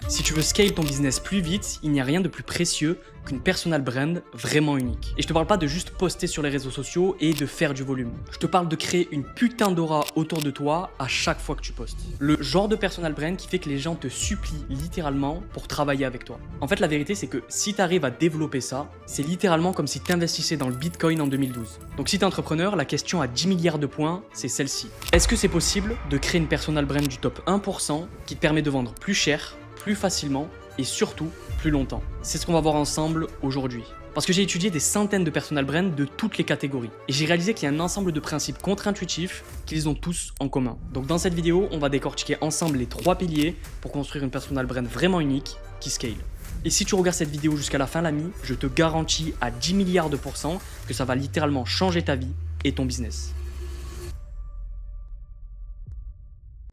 Si tu veux scale ton business plus vite, il n'y a rien de plus précieux qu'une personal brand vraiment unique. Et je te parle pas de juste poster sur les réseaux sociaux et de faire du volume. Je te parle de créer une putain d'aura autour de toi à chaque fois que tu postes. Le genre de personal brand qui fait que les gens te supplient littéralement pour travailler avec toi. En fait, la vérité, c'est que si tu arrives à développer ça, c'est littéralement comme si tu investissais dans le Bitcoin en 2012. Donc si tu es entrepreneur, la question à 10 milliards de points, c'est celle-ci. Est-ce que c'est possible de créer une personal brand du top 1% qui te permet de vendre plus cher, plus facilement et surtout plus longtemps? C'est ce qu'on va voir ensemble aujourd'hui. Parce que j'ai étudié des centaines de personal brands de toutes les catégories et j'ai réalisé qu'il y a un ensemble de principes contre-intuitifs qu'ils ont tous en commun. Donc dans cette vidéo, on va décortiquer ensemble les 3 piliers pour construire une personal brand vraiment unique qui scale. Et si tu regardes cette vidéo jusqu'à la fin, l'ami, je te garantis à 10 milliards de pourcents que ça va littéralement changer ta vie et ton business.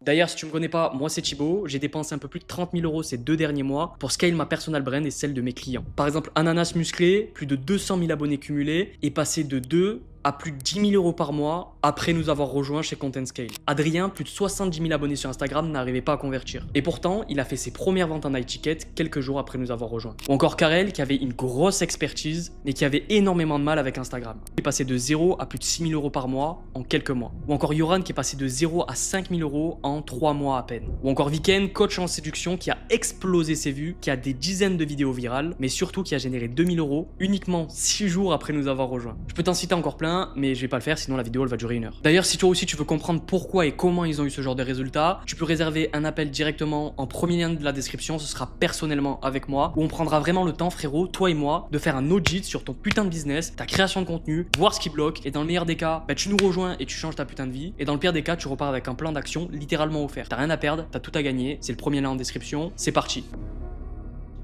D'ailleurs, si tu me connais pas, moi c'est Thibaut, j'ai dépensé un peu plus de 30 000 € ces 2 derniers mois pour scale ma personal brand et celle de mes clients. Par exemple, Ananas Musclé, plus de 200 000 abonnés cumulés, est passé de 2 à plus de 10 000 € par mois après nous avoir rejoint chez Content Scale. Adrien, plus de 70 000 abonnés sur Instagram, n'arrivait pas à convertir. Et pourtant, il a fait ses premières ventes en high ticket quelques jours après nous avoir rejoint. Ou encore Karel, qui avait une grosse expertise, mais qui avait énormément de mal avec Instagram. Il est passé de 0 à plus de 6 000 € par mois en quelques mois. Ou encore Yoran, qui est passé de 0 à 5 000 € en 3 mois à peine. Ou encore Viken, coach en séduction, qui a explosé ses vues, qui a des dizaines de vidéos virales, mais surtout qui a généré 2 000 € uniquement 6 jours après nous avoir rejoint. Je peux t'en citer encore plein, mais je vais pas le faire, sinon la vidéo elle va durer 1 heure. D'ailleurs, si toi aussi tu veux comprendre pourquoi et comment ils ont eu ce genre de résultats, tu peux réserver un appel directement en premier lien de la description, ce sera personnellement avec moi, où on prendra vraiment le temps, frérot, toi et moi, de faire un audit sur ton putain de business, ta création de contenu, voir ce qui bloque, et dans le meilleur des cas, tu nous rejoins et tu changes ta putain de vie, et dans le pire des cas, tu repars avec un plan d'action littéralement offert. T'as rien à perdre, t'as tout à gagner, c'est le premier lien en description, c'est parti.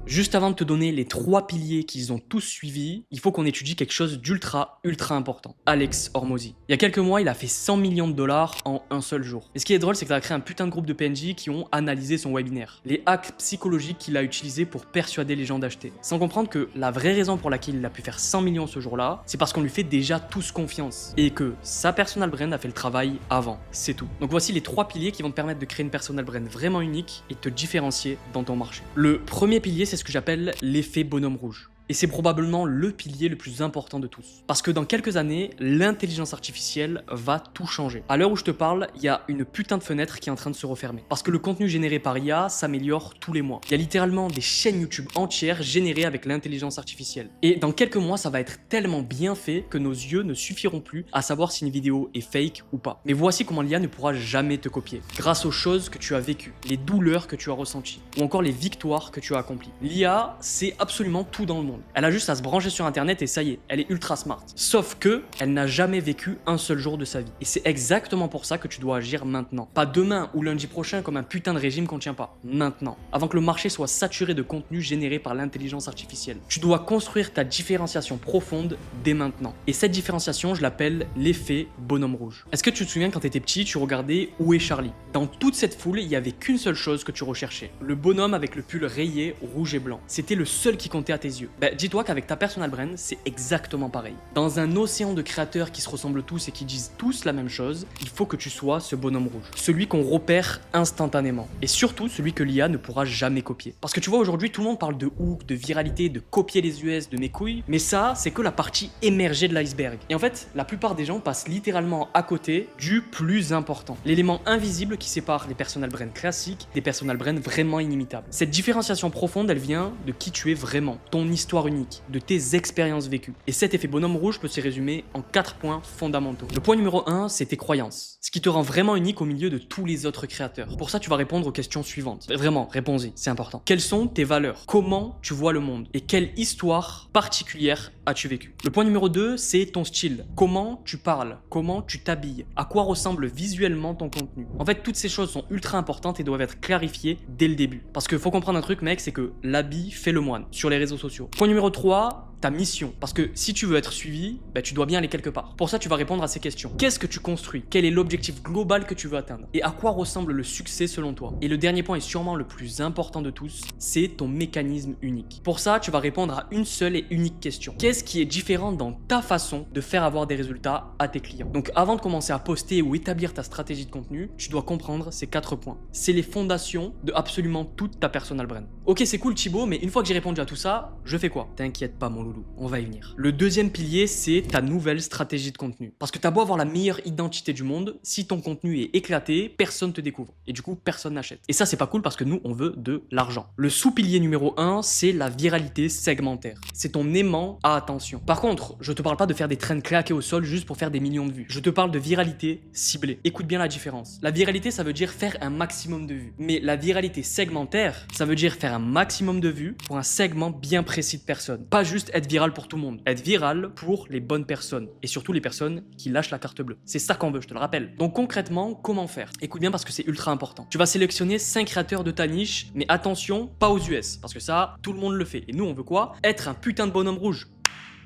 Juste avant de te donner les 3 piliers qu'ils ont tous suivis, il faut qu'on étudie quelque chose d'ultra important. Alex Hormozi. Il y a quelques mois, il a fait 100 millions de dollars en un seul jour. Et ce qui est drôle, c'est qu'il a créé un putain de groupe de PNJ qui ont analysé son webinaire. Les hacks psychologiques qu'il a utilisés pour persuader les gens d'acheter. Sans comprendre que la vraie raison pour laquelle il a pu faire 100 millions ce jour-là, c'est parce qu'on lui fait déjà tous confiance. Et que sa personal brand a fait le travail avant. C'est tout. Donc voici les 3 piliers qui vont te permettre de créer une personal brand vraiment unique et de te différencier dans ton marché. Le premier pilier, c'est ce que j'appelle l'effet bonhomme rouge. Et c'est probablement le pilier le plus important de tous. Parce que dans quelques années, l'intelligence artificielle va tout changer. À l'heure où je te parle, il y a une putain de fenêtre qui est en train de se refermer. Parce que le contenu généré par IA s'améliore tous les mois. Il y a littéralement des chaînes YouTube entières générées avec l'intelligence artificielle. Et dans quelques mois, ça va être tellement bien fait que nos yeux ne suffiront plus à savoir si une vidéo est fake ou pas. Mais voici comment l'IA ne pourra jamais te copier. Grâce aux choses que tu as vécues, les douleurs que tu as ressenties, ou encore les victoires que tu as accomplies. L'IA, c'est absolument tout dans le monde. Elle a juste à se brancher sur internet et ça y est, elle est ultra smart. Sauf que elle n'a jamais vécu un seul jour de sa vie. Et c'est exactement pour ça que tu dois agir maintenant. Pas demain ou lundi prochain comme un putain de régime qu'on tient pas. Maintenant. Avant que le marché soit saturé de contenu généré par l'intelligence artificielle. Tu dois construire ta différenciation profonde dès maintenant. Et cette différenciation, je l'appelle l'effet bonhomme rouge. Est-ce que tu te souviens quand tu étais petit, tu regardais Où est Charlie? Dans toute cette foule, il y avait qu'une seule chose que tu recherchais. Le bonhomme avec le pull rayé rouge et blanc. C'était le seul qui comptait à tes yeux. Dis-toi qu'avec ta personal brand, c'est exactement pareil. Dans un océan de créateurs qui se ressemblent tous et qui disent tous la même chose, il faut que tu sois ce bonhomme rouge. Celui qu'on repère instantanément. Et surtout, celui que l'IA ne pourra jamais copier. Parce que tu vois, aujourd'hui, tout le monde parle de hook, de viralité, de copier les US, de mes couilles. Mais ça, c'est que la partie émergée de l'iceberg. Et en fait, la plupart des gens passent littéralement à côté du plus important. L'élément invisible qui sépare les personal brands classiques des personal brands vraiment inimitables. Cette différenciation profonde, elle vient de qui tu es vraiment. Ton histoire unique. De tes expériences vécues. Et cet effet bonhomme rouge peut se résumer en 4 points fondamentaux. Le point numéro 1, c'est tes croyances. Ce qui te rend vraiment unique au milieu de tous les autres créateurs. Pour ça, tu vas répondre aux questions suivantes. Vraiment, réponds-y, c'est important. Quelles sont tes valeurs? Comment tu vois le monde? Et quelle histoire particulière as-tu vécu? Le point numéro 2, c'est ton style. Comment tu parles? Comment tu t'habilles? À quoi ressemble visuellement ton contenu? En fait, toutes ces choses sont ultra importantes et doivent être clarifiées dès le début. Parce qu'il faut comprendre un truc, mec, c'est que l'habit fait le moine sur les réseaux sociaux. Point numéro 3, ta mission. Parce que si tu veux être suivi, bah, tu dois bien aller quelque part. Pour ça, tu vas répondre à ces questions. Qu'est-ce que tu construis? Quel est l'objectif global que tu veux atteindre? Et à quoi ressemble le succès selon toi? Et le dernier point est sûrement le plus important de tous, c'est ton mécanisme unique. Pour ça, tu vas répondre à une seule et unique question. Qu'est-ce qui est différent dans ta façon de faire avoir des résultats à tes clients? Donc avant de commencer à poster ou établir ta stratégie de contenu, tu dois comprendre ces 4 points. C'est les fondations de absolument toute ta personal brand. Ok, c'est cool Thibaut, mais une fois que j'ai répondu à tout ça, je fais quoi? T'inquiète pas mon loulou, on va y venir. Le deuxième pilier, c'est ta nouvelle stratégie de contenu. Parce que t'as beau avoir la meilleure identité du monde, si ton contenu est éclaté, personne te découvre. Et du coup, personne n'achète. Et ça, c'est pas cool parce que nous, on veut de l'argent. Le sous-pilier numéro 1, c'est la viralité segmentaire. C'est ton aimant à attention. Par contre, je te parle pas de faire des trends claqués au sol juste pour faire des millions de vues. Je te parle de viralité ciblée. Écoute bien la différence. La viralité, ça veut dire faire un maximum de vues. Mais la viralité segmentaire, ça veut dire faire un maximum de vues pour un segment bien précis de personnes. Pas juste être viral pour tout le monde. Être viral pour les bonnes personnes. Et surtout les personnes qui lâchent la carte bleue. C'est ça qu'on veut, je te le rappelle. Donc concrètement, comment faire? Écoute bien parce que c'est ultra important. Tu vas sélectionner 5 créateurs de ta niche, mais attention, pas aux US. Parce que ça, tout le monde le fait. Et nous, on veut quoi? Être un putain de bonhomme rouge.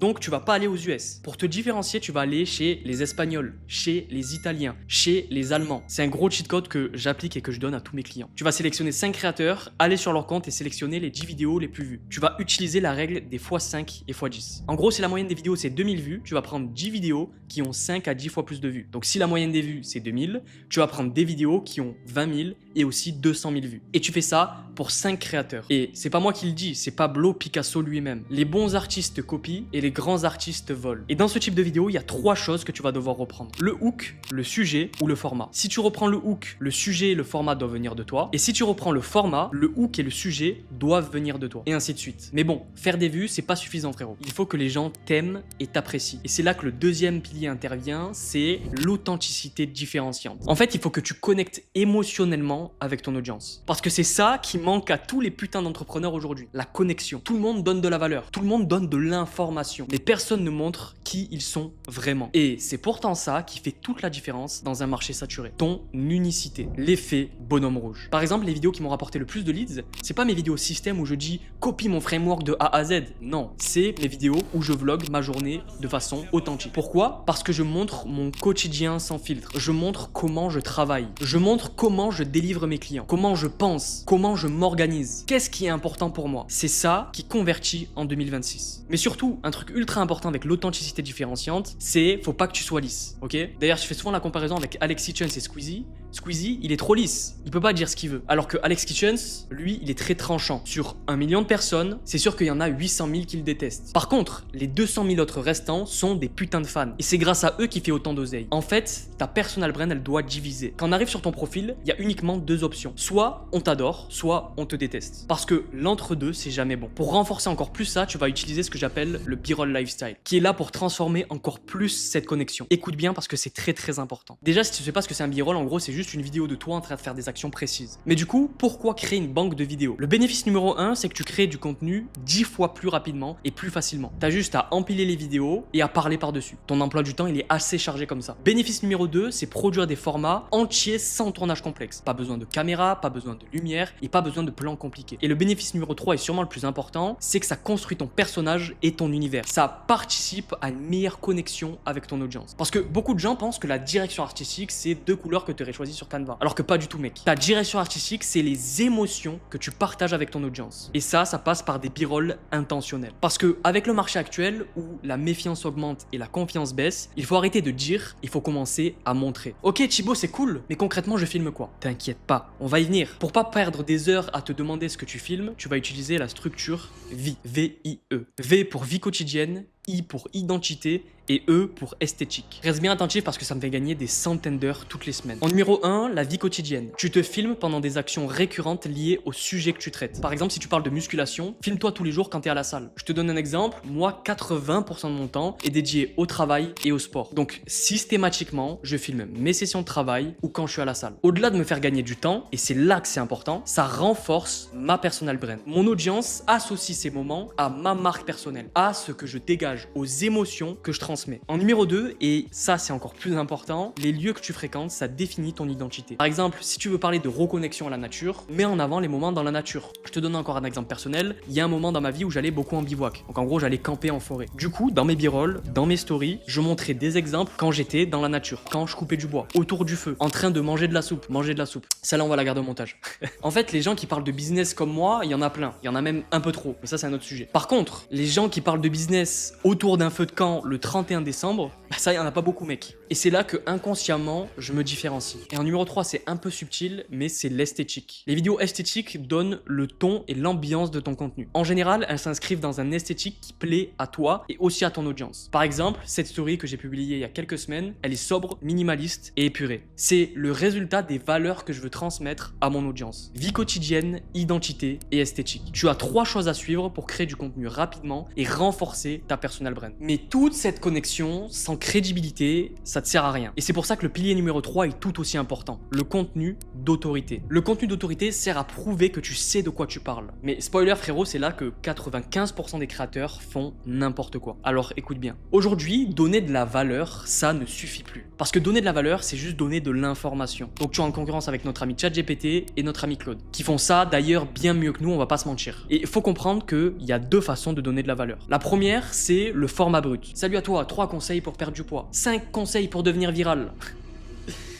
Donc tu vas pas aller aux US. Pour te différencier, tu vas aller chez les Espagnols, chez les Italiens, chez les Allemands. C'est un gros cheat code que j'applique et que je donne à tous mes clients. Tu vas sélectionner 5 créateurs, aller sur leur compte et sélectionner les 10 vidéos les plus vues. Tu vas utiliser la règle des x5 et x10. En gros, si la moyenne des vidéos c'est 2000 vues, tu vas prendre 10 vidéos qui ont 5 à 10 fois plus de vues. Donc si la moyenne des vues c'est 2000, tu vas prendre des vidéos qui ont 20 000 et aussi 200 000 vues. Et tu fais ça pour 5 créateurs. Et c'est pas moi qui le dis, c'est Pablo Picasso lui-même. Les bons artistes copient et les grands artistes volent. Et dans ce type de vidéo, il y a 3 choses que tu vas devoir reprendre. Le hook, le sujet ou le format. Si tu reprends le hook, le sujet et le format doivent venir de toi. Et si tu reprends le format, le hook et le sujet doivent venir de toi. Et ainsi de suite. Mais bon, faire des vues, c'est pas suffisant frérot. Il faut que les gens t'aiment et t'apprécient. Et c'est là que le deuxième pilier intervient, c'est l'authenticité différenciante. En fait, il faut que tu connectes émotionnellement avec ton audience. Parce que c'est ça qui manque à tous les putains d'entrepreneurs aujourd'hui. La connexion. Tout le monde donne de la valeur. Tout le monde donne de l'information. Mais personne ne montre qui ils sont vraiment. Et c'est pourtant ça qui fait toute la différence dans un marché saturé. Ton unicité. L'effet bonhomme rouge. Par exemple, les vidéos qui m'ont rapporté le plus de leads, c'est pas mes vidéos système où je dis copie mon framework de A à Z. Non, c'est mes vidéos où je vlog ma journée de façon authentique. Pourquoi? Parce que je montre mon quotidien sans filtre. Je montre comment je travaille. Je montre comment je délivre mes clients. Comment je pense. Comment je m'organise. Qu'est-ce qui est important pour moi? C'est ça qui convertit en 2026. Mais surtout, un truc ultra important avec l'authenticité différenciante, c'est faut pas que tu sois lisse, ok? D'ailleurs, je fais souvent la comparaison avec Alex Hitchens et Squeezie. Squeezie, il est trop lisse, il peut pas dire ce qu'il veut. Alors que Alex Hitchens, lui, il est très tranchant. Sur 1 million de personnes, c'est sûr qu'il y en a 800 000 qui le détestent. Par contre, les 200 000 autres restants sont des putains de fans. Et c'est grâce à eux qu'il fait autant d'oseille. En fait, ta personal brand, elle doit diviser. Quand on arrive sur ton profil, il y a uniquement 2 options. Soit on t'adore, soit on te déteste. Parce que l'entre-deux, c'est jamais bon. Pour renforcer encore plus ça, tu vas utiliser ce que j'appelle le B-roll lifestyle, qui est là pour transformer encore plus cette connexion. Écoute bien parce que c'est très très important. Déjà, si tu sais pas ce que c'est un B-roll, en gros, c'est juste une vidéo de toi en train de faire des actions précises. Mais du coup, pourquoi créer une banque de vidéos? Le bénéfice numéro 1, c'est que tu crées du contenu 10 fois plus rapidement et plus facilement. T'as juste à empiler les vidéos et à parler par-dessus. Ton emploi du temps, il est assez chargé comme ça. Bénéfice numéro 2, c'est produire des formats entiers sans tournage complexe. Pas besoin de caméra, pas besoin de lumière et pas besoin de plans compliqués. Et le bénéfice numéro 3 est sûrement le plus important, c'est que ça construit ton personnage et ton univers. Ça participe à une meilleure connexion avec ton audience. Parce que beaucoup de gens pensent que la direction artistique, c'est 2 couleurs que tu aurais choisies sur Canva. Alors que pas du tout, mec. Ta direction artistique, c'est les émotions que tu partages avec ton audience. Et ça passe par des b-rolls intentionnels. Parce que avec le marché actuel, où la méfiance augmente et la confiance baisse, il faut arrêter de dire, il faut commencer à montrer. Ok Thibaut, c'est cool, mais concrètement, je filme quoi? T'inquiète pas, on va y venir. Pour pas perdre des heures à te demander ce que tu filmes, tu vas utiliser la structure VIE. V-I-E. V pour vie quotidienne, I pour identité et E pour esthétique. Reste bien attentif parce que ça me fait gagner des centaines d'heures toutes les semaines. En numéro 1, la vie quotidienne. Tu te filmes pendant des actions récurrentes liées au sujet que tu traites. Par exemple, si tu parles de musculation, filme-toi tous les jours quand tu es à la salle. Je te donne un exemple, moi 80% de mon temps est dédié au travail et au sport. Donc systématiquement, je filme mes sessions de travail ou quand je suis à la salle. Au-delà de me faire gagner du temps, et c'est là que c'est important, ça renforce ma personal brand. Mon audience associe ces moments à ma marque personnelle, à ce que je dégage message, aux émotions que je transmets. En numéro 2, et ça c'est encore plus important, les lieux que tu fréquentes, ça définit ton identité. Par exemple, si tu veux parler de reconnexion à la nature, mets en avant les moments dans la nature. Je te donne encore un exemple personnel, il y a un moment dans ma vie où j'allais beaucoup en bivouac. Donc en gros, j'allais camper en forêt. Du coup, dans mes b-rolls, dans mes stories, je montrais des exemples quand j'étais dans la nature, quand je coupais du bois, autour du feu, en train de manger de la soupe, Celle-là, on va la garder au montage. En fait, les gens qui parlent de business comme moi, il y en a plein. Il y en a même un peu trop, mais ça c'est un autre sujet. Par contre, les gens qui parlent de business autour d'un feu de camp le 31 décembre, bah ça, il y en a pas beaucoup, mec. Et c'est là que inconsciemment, je me différencie. Et en numéro 3, c'est un peu subtil, mais c'est l'esthétique. Les vidéos esthétiques donnent le ton et l'ambiance de ton contenu. En général, elles s'inscrivent dans un esthétique qui plaît à toi et aussi à ton audience. Par exemple, cette story que j'ai publiée il y a quelques semaines, elle est sobre, minimaliste et épurée. C'est le résultat des valeurs que je veux transmettre à mon audience. Vie quotidienne, identité et esthétique. Tu as 3 choses à suivre pour créer du contenu rapidement et renforcer ta personal brand. Mais toute cette connexion, sans crédibilité, ça te sert à rien. Et c'est pour ça que le pilier numéro 3 est tout aussi important. Le contenu d'autorité. Le contenu d'autorité sert à prouver que tu sais de quoi tu parles. Mais spoiler frérot, c'est là que 95% des créateurs font n'importe quoi. Alors écoute bien. Aujourd'hui, donner de la valeur, ça ne suffit plus. Parce que donner de la valeur, c'est juste donner de l'information. Donc tu es en concurrence avec notre ami ChatGPT et notre ami Claude, qui font ça d'ailleurs bien mieux que nous, on va pas se mentir. Et il faut comprendre qu'il y a 2 façons de donner de la valeur. La première, c'est le format brut. Salut à toi, 3 conseils pour perdre du poids, 5 conseils pour devenir viral.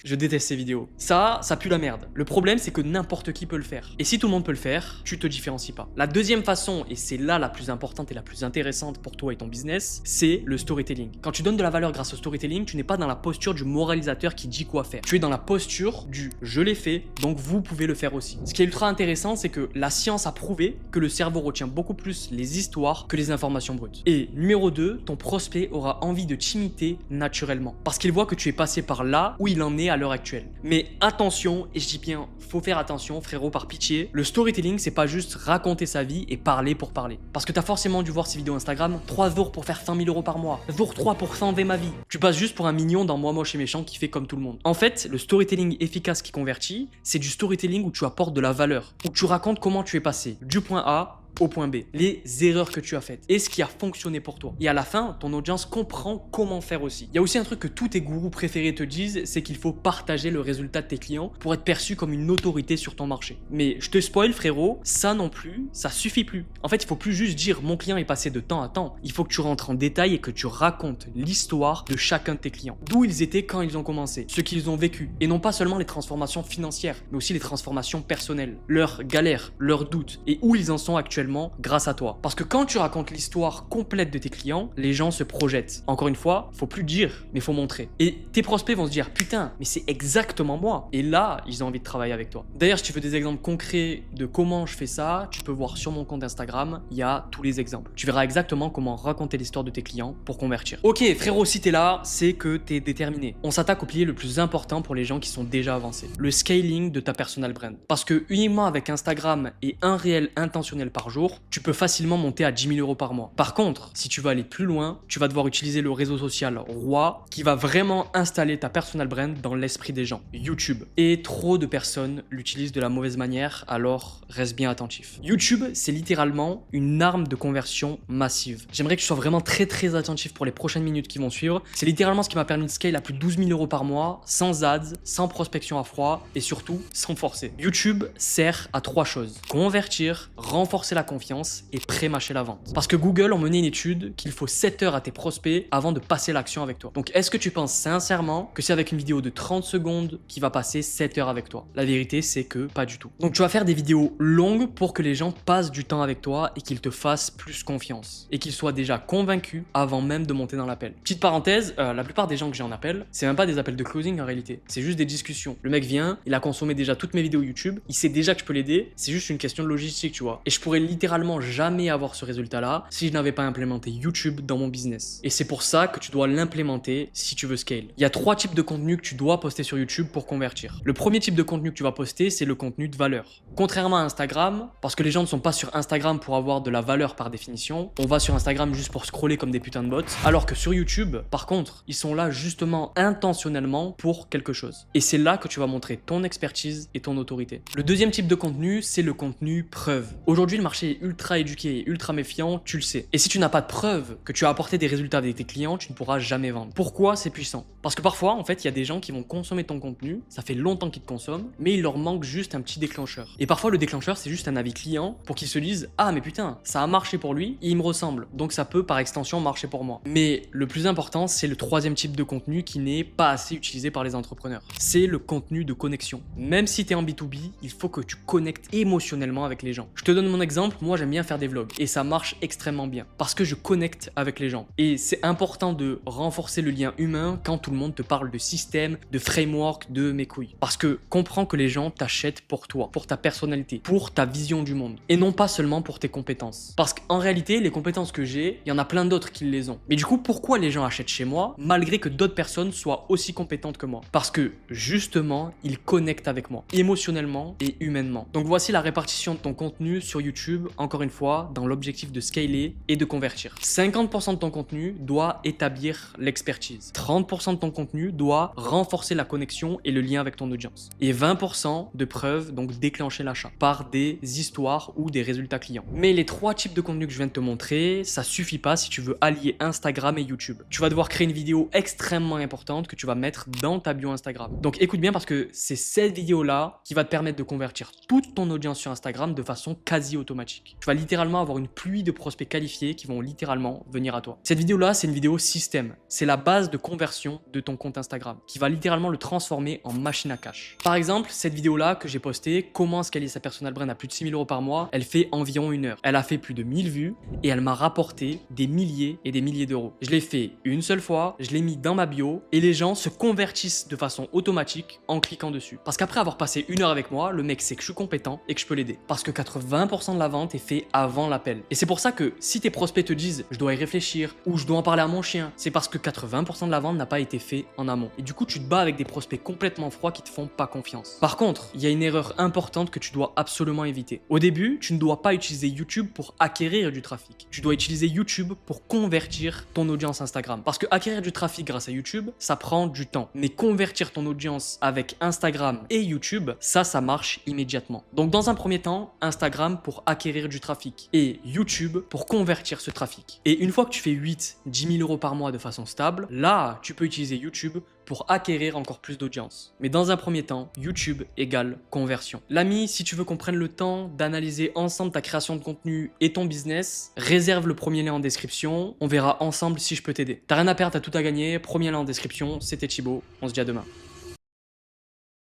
Je déteste ces vidéos. Ça pue la merde. Le problème, c'est que n'importe qui peut le faire. Et si tout le monde peut le faire, tu te différencies pas. La deuxième façon, et c'est là la plus importante et la plus intéressante pour toi et ton business, c'est le storytelling. Quand tu donnes de la valeur grâce au storytelling, tu n'es pas dans la posture du moralisateur qui dit quoi faire. Tu es dans la posture du je l'ai fait, donc vous pouvez le faire aussi. Ce qui est ultra intéressant, c'est que la science a prouvé que le cerveau retient beaucoup plus les histoires que les informations brutes. Et numéro 2, ton prospect aura envie de t'imiter naturellement. Parce qu'il voit que tu es passé par là où il en est à l'heure actuelle. Mais attention, et je dis bien, faut faire attention frérot, par pitié, le storytelling c'est pas juste raconter sa vie et parler pour parler. Parce que t'as forcément dû voir ces vidéos Instagram, 3 jours pour faire 100 000 € par mois, jour 3 pour sauver ma vie. Tu passes juste pour un mignon dans Moi Moche et Méchant qui fait comme tout le monde. En fait, le storytelling efficace qui convertit, c'est du storytelling où tu apportes de la valeur, où tu racontes comment tu es passé du point A au point B, les erreurs que tu as faites et ce qui a fonctionné pour toi. Et à la fin, ton audience comprend comment faire aussi. Il y a aussi un truc que tous tes gourous préférés te disent, c'est qu'il faut partager le résultat de tes clients pour être perçu comme une autorité sur ton marché. Mais je te spoil frérot, ça non plus, ça suffit plus. En fait, il faut plus juste dire mon client est passé de temps à temps. Il faut que tu rentres en détail et que tu racontes l'histoire de chacun de tes clients. D'où ils étaient quand ils ont commencé, ce qu'ils ont vécu. Et non pas seulement les transformations financières, mais aussi les transformations personnelles, leurs galères, leurs doutes et où ils en sont actuellement grâce à toi. Parce que quand tu racontes l'histoire complète de tes clients, les gens se projettent. Encore une fois, faut plus dire, mais faut montrer. Et tes prospects vont se dire putain, mais c'est exactement moi. Et là, ils ont envie de travailler avec toi. D'ailleurs, si tu veux des exemples concrets de comment je fais ça, tu peux voir sur mon compte Instagram, il y a tous les exemples. Tu verras exactement comment raconter l'histoire de tes clients pour convertir. Ok, frérot, si t'es là, c'est que t'es déterminé. On s'attaque au pilier le plus important pour les gens qui sont déjà avancés. Le scaling de ta personal brand. Parce que uniquement avec Instagram et un réel intentionnel par jour, tu peux facilement monter à 10 000 € par mois. Par contre, si tu veux aller plus loin, tu vas devoir utiliser le réseau social roi qui va vraiment installer ta personal brand dans l'esprit des gens, YouTube. Et trop de personnes l'utilisent de la mauvaise manière, alors reste bien attentif. YouTube, c'est littéralement une arme de conversion massive. J'aimerais que tu sois vraiment très attentif pour les prochaines minutes qui vont suivre. C'est littéralement ce qui m'a permis de scale à plus de 12 000 € par mois, sans ads, sans prospection à froid et surtout sans forcer. YouTube sert à 3 choses. Convertir, renforcer la confiance et pré-mâcher la vente. Parce que Google ont mené une étude qu'il faut 7 heures à tes prospects avant de passer l'action avec toi. Donc est-ce que tu penses sincèrement que c'est avec une vidéo de 30 secondes qui va passer 7 heures avec toi? La vérité c'est que pas du tout. Donc tu vas faire des vidéos longues pour que les gens passent du temps avec toi et qu'ils te fassent plus confiance. Et qu'ils soient déjà convaincus avant même de monter dans l'appel. Petite parenthèse, la plupart des gens que j'ai en appel, c'est même pas des appels de closing en réalité. C'est juste des discussions. Le mec vient, il a consommé déjà toutes mes vidéos YouTube, il sait déjà que je peux l'aider, c'est juste une question de logistique tu vois. Et je pourrais littéralement jamais avoir ce résultat-là si je n'avais pas implémenté YouTube dans mon business. Et c'est pour ça que tu dois l'implémenter si tu veux scale. Il y a 3 types de contenus que tu dois poster sur YouTube pour convertir. Le premier type de contenu que tu vas poster, c'est le contenu de valeur. Contrairement à Instagram, parce que les gens ne sont pas sur Instagram pour avoir de la valeur par définition, on va sur Instagram juste pour scroller comme des putains de bots, alors que sur YouTube, par contre, ils sont là justement intentionnellement pour quelque chose. Et c'est là que tu vas montrer ton expertise et ton autorité. Le deuxième type de contenu, c'est le contenu preuve. Aujourd'hui, le marché marché ultra éduqué, ultra méfiant, tu le sais. Et si tu n'as pas de preuve que tu as apporté des résultats avec tes clients, tu ne pourras jamais vendre. Pourquoi c'est puissant? Parce que parfois, en fait, il y a des gens qui vont consommer ton contenu, ça fait longtemps qu'ils te consomment, mais il leur manque juste un petit déclencheur. Et parfois, le déclencheur, c'est juste un avis client pour qu'ils se disent « Ah, mais putain, ça a marché pour lui, il me ressemble, donc ça peut par extension marcher pour moi. » Mais le plus important, c'est le troisième type de contenu qui n'est pas assez utilisé par les entrepreneurs. C'est le contenu de connexion. Même si tu es en B2B, il faut que tu connectes émotionnellement avec les gens. Je te donne mon exemple, moi j'aime bien faire des vlogs et ça marche extrêmement bien parce que je connecte avec les gens. Et c'est important de renforcer le lien humain quand tout le monde te parle de système, de framework, de mes couilles. Parce que comprends que les gens t'achètent pour toi, pour ta personnalité, pour ta vision du monde et non pas seulement pour tes compétences. Parce qu'en réalité, les compétences que j'ai, il y en a plein d'autres qui les ont. Mais du coup, pourquoi les gens achètent chez moi malgré que d'autres personnes soient aussi compétentes que moi? Parce que justement, ils connectent avec moi, émotionnellement et humainement. Donc voici la répartition de ton contenu sur YouTube, encore une fois, dans l'objectif de scaler et de convertir. 50% de ton contenu doit établir l'expertise. 30% de ton contenu doit renforcer la connexion et le lien avec ton audience. Et 20% de preuves, donc déclencher l'achat par des histoires ou des résultats clients. Mais les trois types de contenu que je viens de te montrer, ça suffit pas si tu veux allier Instagram et YouTube. Tu vas devoir créer une vidéo extrêmement importante que tu vas mettre dans ta bio Instagram. Donc écoute bien parce que c'est cette vidéo-là qui va te permettre de convertir toute ton audience sur Instagram de façon quasi automatique. Tu vas littéralement avoir une pluie de prospects qualifiés qui vont littéralement venir à toi. Cette vidéo-là, c'est une vidéo système. C'est la base de conversion de ton compte Instagram qui va littéralement le transformer en machine à cash. Par exemple, cette vidéo-là que j'ai postée, comment scaler sa personal brand à plus de 6 000 € par mois, elle fait environ 1 heure. Elle a fait plus de 1000 vues et elle m'a rapporté des milliers et des milliers d'euros. Je l'ai fait une seule fois, je l'ai mis dans ma bio et les gens se convertissent de façon automatique en cliquant dessus. Parce qu'après avoir passé 1 heure avec moi, le mec sait que je suis compétent et que je peux l'aider. Parce que 80% de la vente est fait avant l'appel. Et c'est pour ça que si tes prospects te disent je dois y réfléchir ou je dois en parler à mon chien, c'est parce que 80% de la vente n'a pas été fait en amont. Et du coup, tu te bats avec des prospects complètement froids qui te font pas confiance. Par contre, il y a une erreur importante que tu dois absolument éviter. Au début, tu ne dois pas utiliser YouTube pour acquérir du trafic. Tu dois utiliser YouTube pour convertir ton audience Instagram. Parce que acquérir du trafic grâce à YouTube, ça prend du temps. Mais convertir ton audience avec Instagram et YouTube, ça marche immédiatement. Donc dans un premier temps, Instagram pour acquérir du trafic et YouTube pour convertir ce trafic. Et une fois que tu fais 8-10 000 € par mois de façon stable, là, tu peux utiliser YouTube pour acquérir encore plus d'audience. Mais dans un premier temps, YouTube égale conversion. L'ami, si tu veux qu'on prenne le temps d'analyser ensemble ta création de contenu et ton business, réserve le premier lien en description. On verra ensemble si je peux t'aider. T'as rien à perdre, t'as tout à gagner. Premier lien en description, c'était Thibaut. On se dit à demain.